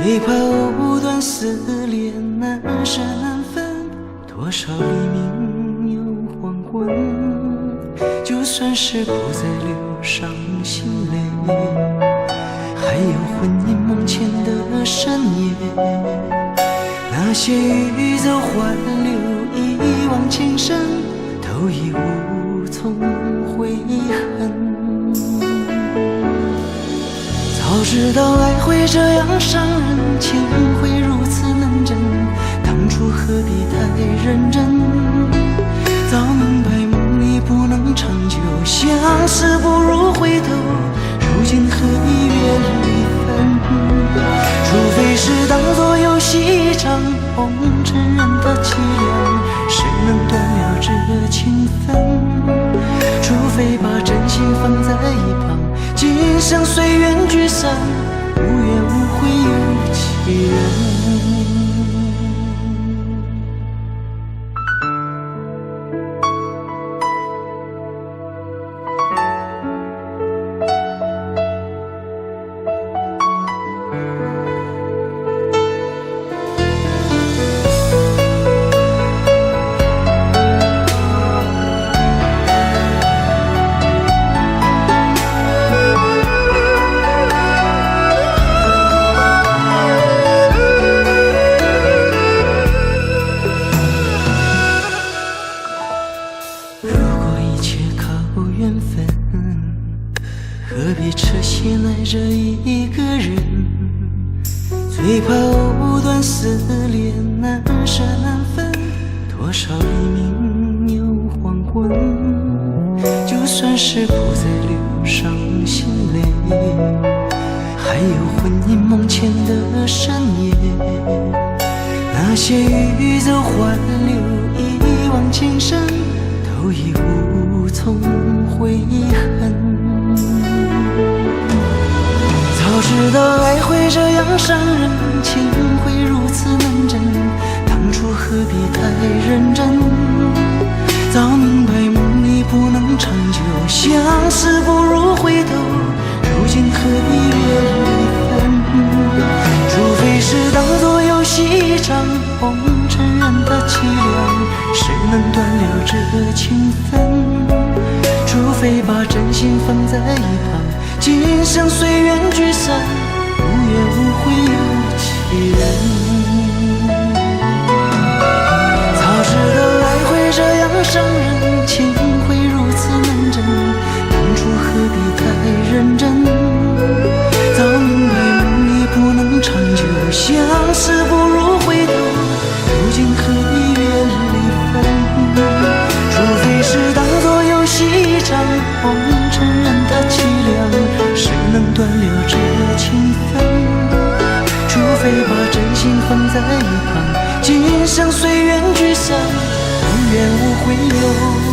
最怕藕断丝连，难舍难分，多少黎明又黄昏。就算是不再流伤心泪，还有魂萦梦牵的深夜。那些欲走还留，一往情深，都已无从悔恨。早知道爱会这样伤人，情会如此难枕，当初何必太认真。早明白梦里不能长久，相思不如回头，如今何以愿离分？除非是当作游戏一场，红尘人的凄凉，谁能断了这情分？除非把真心放在一旁，今生随缘聚散，无怨无悔有其人。缘分，何必扯鞋爱着一个人？最怕藕断丝连，难舍难分，多少黎明又黄昏。就算是不再流伤心泪，还有魂萦梦牵的深夜。那些欲走还留，一往情深，都已无从悔恨。早知道爱会这样伤人，情会如此难枕，当初何必太认真？早明白梦里不能长久，相思不如回头，如今何必愿离分？除非是当作游戏一场，红尘人的凄凉，谁能断了这情分？除非把真心放在一旁，今生随缘聚散，无怨无悔有其人。早知道爱会这样伤人，情会如此难枕，当初何必太认真？早明白梦里不能长久，相思不如回头，如今何以愿离分？除非是当作游戏一场，红尘人的凄凉，谁能断了这情分？除非把真心放在一旁，今生随缘聚散，无怨无悔有